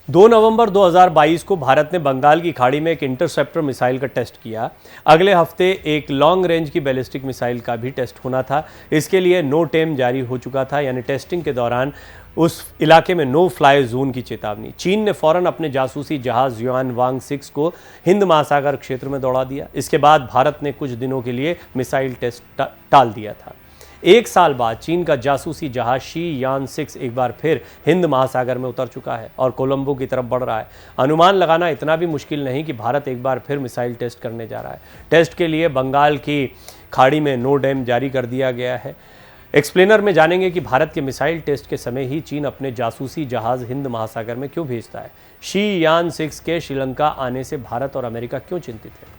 2 नवंबर 2022 को भारत ने बंगाल की खाड़ी में एक इंटरसेप्टर मिसाइल का टेस्ट किया। अगले हफ्ते एक लॉन्ग रेंज की बैलिस्टिक मिसाइल का भी टेस्ट होना था। इसके लिए नो टेम जारी हो चुका था, यानी टेस्टिंग के दौरान उस इलाके में नो फ्लाई जोन की चेतावनी। चीन ने फौरन अपने जासूसी जहाज युआन वांग 6 को हिंद महासागर क्षेत्र में दौड़ा दिया। इसके बाद भारत ने कुछ दिनों के लिए मिसाइल टेस्ट टाल दिया था। एक साल बाद चीन का जासूसी जहाज शी यान 6 एक बार फिर हिंद महासागर में उतर चुका है और कोलंबो की तरफ बढ़ रहा है। अनुमान लगाना इतना भी मुश्किल नहीं कि भारत एक बार फिर मिसाइल टेस्ट करने जा रहा है। टेस्ट के लिए बंगाल की खाड़ी में नो डेम जारी कर दिया गया है। एक्सप्लेनर में जानेंगे कि भारत के मिसाइल टेस्ट के समय ही चीन अपने जासूसी जहाज हिंद महासागर में क्यों भेजता है। शी यान 6 के श्रीलंका आने से भारत और अमेरिका क्यों चिंतित है।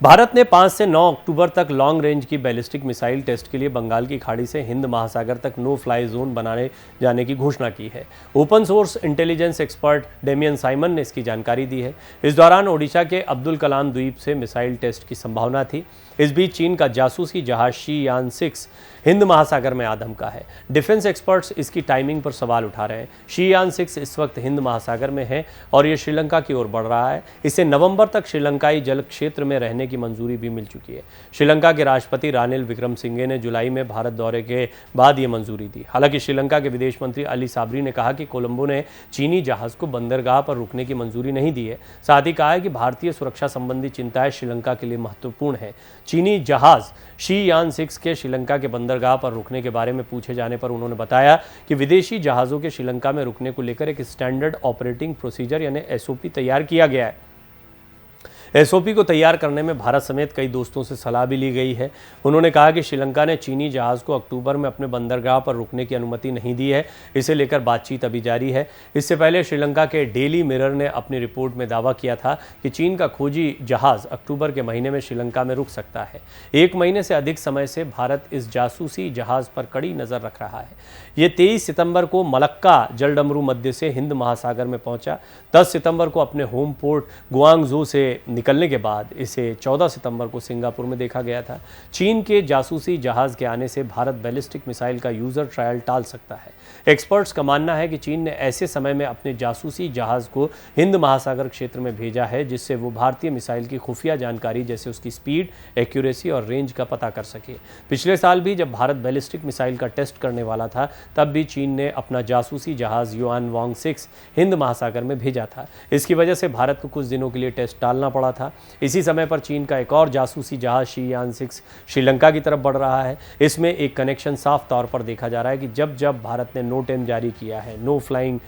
भारत ने 5 से 9 अक्टूबर तक लॉन्ग रेंज की बैलिस्टिक मिसाइल टेस्ट के लिए बंगाल की खाड़ी से हिंद महासागर तक नो फ्लाई जोन बनाने जाने की घोषणा की है। Open source intelligence expert Damien Simon ने इसकी जानकारी दी है। इस दौरान ओडिशा के अब्दुल कलाम द्वीप से मिसाइल टेस्ट की संभावना थी। इस बीच चीन का जासूसी जहाज शी यान 6 हिंद महासागर में आधमका है। डिफेंस एक्सपर्ट्स इसकी टाइमिंग पर सवाल उठा रहे हैं। शी यान 6 इस वक्त हिंद महासागर में है और ये श्रीलंका की ओर बढ़ रहा है। इसे नवंबर तक श्रीलंकाई जल क्षेत्र में रहने की मंजूरी भी मिल चुकी है। श्रीलंका के राष्ट्रपति रानिल विक्रमसिंघे ने जुलाई में भारत दौरे के बाद ये मंजूरी दी। हालांकि श्रीलंका के विदेश मंत्री अली साबरी ने कहा कि कोलंबो ने चीनी जहाज को बंदरगाह पर रुकने की मंजूरी नहीं दी है। साथ ही कहा है कि भारतीय सुरक्षा संबंधी चिंताएं श्रीलंका के लिए महत्वपूर्ण है। चीनी जहाज शी यान 6 के श्रीलंका के बंदरगाह पर रुकने के बारे में पूछे जाने पर उन्होंने बताया कि विदेशी जहाज़ों के श्रीलंका में रुकने को लेकर एक स्टैंडर्ड ऑपरेटिंग प्रोसीजर यानी एसओपी तैयार किया गया है। एसओपी को तैयार करने में भारत समेत कई दोस्तों से सलाह भी ली गई है। उन्होंने कहा कि श्रीलंका ने चीनी जहाज़ को अक्टूबर में अपने बंदरगाह पर रुकने की अनुमति नहीं दी है। इसे लेकर बातचीत अभी जारी है। इससे पहले श्रीलंका के डेली मिरर ने अपनी रिपोर्ट में दावा किया था कि चीन का खोजी जहाज़ अक्टूबर के महीने में श्रीलंका में रुक सकता है। 1 महीने से अधिक समय से भारत इस जासूसी जहाज़ पर कड़ी नज़र रख रहा है। ये 23 सितंबर को मलक्का जलडमरू मध्य से हिंद महासागर में पहुंचा। 10 सितंबर को अपने होम पोर्ट गुआंगझो से निकलने के बाद इसे 14 सितंबर को सिंगापुर में देखा गया था। चीन के जासूसी जहाज के आने से भारत बैलिस्टिक मिसाइल का यूजर ट्रायल टाल सकता है। एक्सपर्ट्स का मानना है कि चीन ने ऐसे समय में अपने जासूसी जहाज को हिंद महासागर क्षेत्र में भेजा है जिससे वो भारतीय मिसाइल की खुफिया जानकारी जैसे उसकी स्पीड, एक्यूरेसी और रेंज का पता कर सके। पिछले साल भी जब भारत बैलिस्टिक मिसाइल का टेस्ट करने वाला था तब भी चीन ने अपना जासूसी जहाज युआन वांग 6 हिंद महासागर में भेजा था। इसकी वजह से भारत को कुछ दिनों के लिए टेस्ट टालना पड़ा था। इसी समय पर चीन का एक और जासूसी जहाज शी यान 6 श्रीलंका की तरफ बढ़ रहा है। इसमें एक कनेक्शन साफ तौर पर देखा जा रहा है कि जब जब भारत ने नो टाइम जारी किया है, नो फ्लाइंग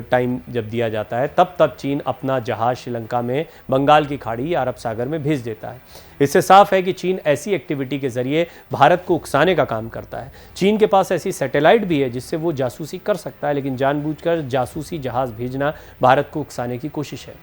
टाइम जब दिया जाता है, तब तब चीन अपना जहाज श्रीलंका में बंगाल की खाड़ी या अरब सागर में भेज देता है। इससे साफ है कि चीन ऐसी एक्टिविटी के जरिए भारत को उकसाने का काम करता है। चीन के पास ऐसी सैटेलाइट भी है जिससे वो जासूसी कर सकता है, लेकिन जानबूझकर जासूसी जहाज भेजना भारत को उकसाने की कोशिश है।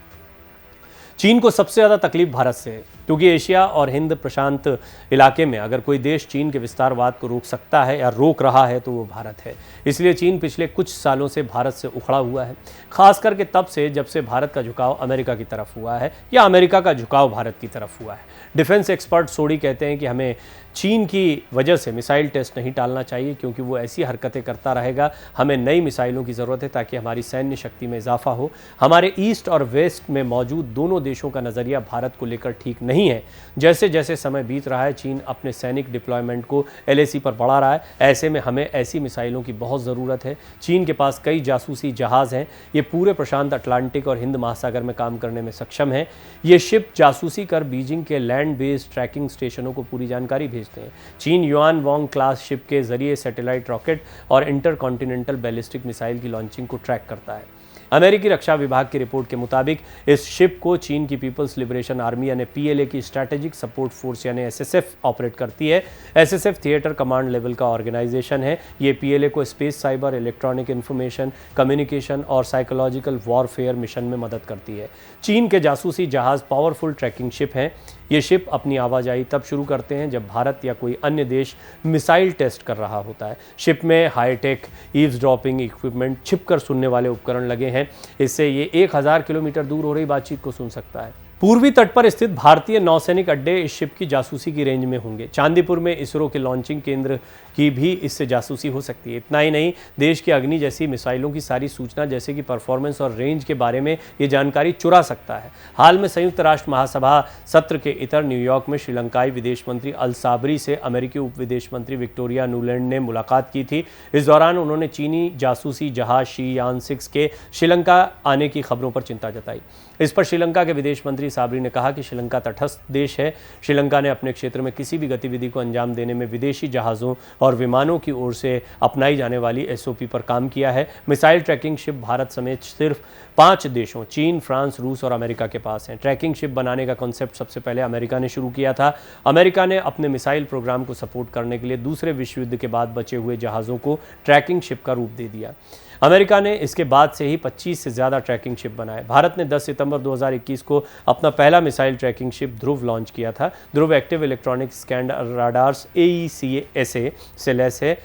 चीन को सबसे ज़्यादा तकलीफ भारत से है, क्योंकि एशिया और हिंद प्रशांत इलाके में अगर कोई देश चीन के विस्तारवाद को रोक सकता है या रोक रहा है तो वो भारत है। इसलिए चीन पिछले कुछ सालों से भारत से उखड़ा हुआ है, खास करके तब से जब से भारत का झुकाव अमेरिका की तरफ हुआ है या अमेरिका का झुकाव भारत की तरफ हुआ है। डिफेंस एक्सपर्ट सोडी कहते हैं कि हमें चीन की वजह से मिसाइल टेस्ट नहीं टालना चाहिए, क्योंकि वो ऐसी हरकतें करता रहेगा। हमें नई मिसाइलों की ज़रूरत है ताकि हमारी सैन्य शक्ति में इजाफा हो। हमारे ईस्ट और वेस्ट में मौजूद दोनों देशों का नज़रिया भारत को लेकर ठीक नहीं है। जैसे जैसे समय बीत रहा है चीन अपने सैनिक डिप्लॉयमेंट को LAC पर बढ़ा रहा है। ऐसे में हमें ऐसी मिसाइलों की बहुत ज़रूरत है। चीन के पास कई जासूसी जहाज़ हैं। ये पूरे प्रशांत अटलांटिक और हिंद महासागर में काम करने में सक्षम हैं। ये शिप जासूसी कर बीजिंग के लैंड बेस्ड ट्रैकिंग स्टेशनों को पूरी जानकारी भेजते हैं। चीन युआन वांग क्लास शिप के जरिए सैटेलाइट रॉकेट और इंटरकॉन्टिनेंटल बैलिस्टिक मिसाइल की लॉन्चिंग को ट्रैक करता है। अमेरिकी रक्षा विभाग की रिपोर्ट के मुताबिक इस शिप को चीन की पीपल्स लिबरेशन आर्मी यानी PLA की स्ट्रैटेजिक सपोर्ट फोर्स यानी SSF ऑपरेट करती है। SSF थिएटर कमांड लेवल का ऑर्गेनाइजेशन है। ये PLA को space, cyber, electronic information, communication और साइकोलॉजिकल वॉरफेयर मिशन में मदद करती है। चीन के जासूसी जहाज़ पावरफुल ट्रैकिंग शिप हैं। ये शिप अपनी आवाजाही तब शुरू करते हैं जब भारत या कोई अन्य देश मिसाइल टेस्ट कर रहा होता है। शिप में हाईटेक ईव्सड्रॉपिंग इक्विपमेंट, छिपकर सुनने वाले उपकरण लगे हैं। इससे ये 1000 किलोमीटर दूर हो रही बातचीत को सुन सकता है। पूर्वी तट पर स्थित भारतीय नौसैनिक अड्डे इस शिप की जासूसी की रेंज में होंगे। चांदीपुर में इसरो के लॉन्चिंग केंद्र की भी इससे जासूसी हो सकती है। इतना ही नहीं, देश की अग्नि जैसी मिसाइलों की सारी सूचना जैसे कि परफॉर्मेंस और रेंज के बारे में ये जानकारी चुरा सकता है। हाल में संयुक्त राष्ट्र महासभा सत्र के इतर न्यूयॉर्क में श्रीलंकाई विदेश मंत्री अल साबरी से अमेरिकी उप विदेश मंत्री विक्टोरिया नुलैंड ने मुलाकात की थी। इस दौरान उन्होंने चीनी जासूसी जहाज शी-यान 6 के श्रीलंका आने की खबरों पर चिंता जताई। इस पर श्रीलंका के विदेश मंत्री साबरी ने कहा कि श्रीलंका तटस्थ देश है। श्रीलंका ने अपने क्षेत्र में किसी भी गतिविधि को अंजाम देने में विदेशी जहाज़ों और विमानों की ओर से अपनाई जाने वाली एसओपी पर काम किया है। मिसाइल ट्रैकिंग शिप भारत समेत सिर्फ 5 देशों चीन, फ्रांस, रूस और अमेरिका के पास हैं। ट्रैकिंग शिप बनाने का कॉन्सेप्ट सबसे पहले अमेरिका ने शुरू किया था। अमेरिका ने अपने मिसाइल प्रोग्राम को सपोर्ट करने के लिए दूसरे विश्व युद्ध के बाद बचे हुए जहाज़ों को ट्रैकिंग शिप का रूप दे दिया। अमेरिका ने इसके बाद से ही 25 से ज़्यादा ट्रैकिंग शिप बनाए। भारत ने 10 सितंबर 2021 को अपना पहला मिसाइल ट्रैकिंग शिप ध्रुव लॉन्च किया था। ध्रुव एक्टिव इलेक्ट्रॉनिक स्कैन राडार्स AECSA से लैस है।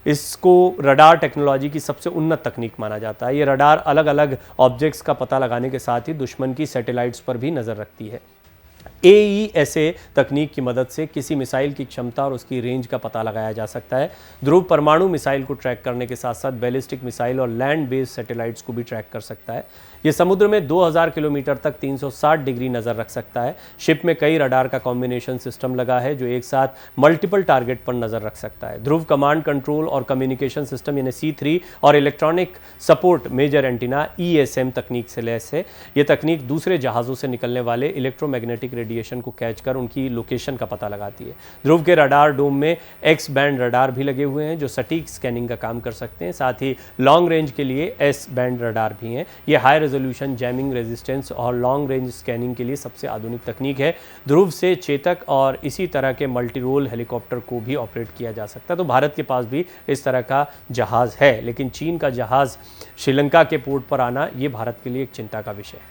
इसको रडार टेक्नोलॉजी की सबसे उन्नत तकनीक माना जाता है। ये रडार अलग अलग ऑब्जेक्ट्स का पता लगाने के साथ ही दुश्मन की सैटेलाइट्स पर भी नज़र रखती है। AESA तकनीक की मदद से किसी मिसाइल की क्षमता और उसकी रेंज का पता लगाया जा सकता है। ध्रुव परमाणु मिसाइल को ट्रैक करने के साथ साथ बैलिस्टिक मिसाइल और लैंड बेस्ड सैटेलाइट्स को भी ट्रैक कर सकता है। यह समुद्र में 2000 किलोमीटर तक 360 डिग्री नज़र रख सकता है। शिप में कई रडार का कॉम्बिनेशन सिस्टम लगा है जो एक साथ मल्टीपल टारगेट पर नज़र रख सकता है। ध्रुव कमांड कंट्रोल और कम्युनिकेशन सिस्टम यानी C3 और electronic support measure antenna ESM तकनीक से लैस है। यह तकनीक दूसरे जहाज़ों से निकलने वाले इलेक्ट्रोमैग्नेटिक रेडिएशन को कैच कर उनकी लोकेशन का पता लगाती है। ध्रुव के रडार डोम में X बैंड रडार भी लगे हुए हैं जो सटीक स्कैनिंग का काम कर सकते हैं। साथ ही लॉन्ग रेंज के लिए S बैंड रडार भी हैं। ये हाई रेजोल्यूशन जैमिंग रेजिस्टेंस और लॉन्ग रेंज स्कैनिंग के लिए सबसे आधुनिक तकनीक है। ध्रुव से चेतक और इसी तरह के मल्टी रोल हेलीकॉप्टर को भी ऑपरेट किया जा सकता है। तो भारत के पास भी इस तरह का जहाज़ है, लेकिन चीन का जहाज़ श्रीलंका के पोर्ट पर आना ये भारत के लिए एक चिंता का विषय है।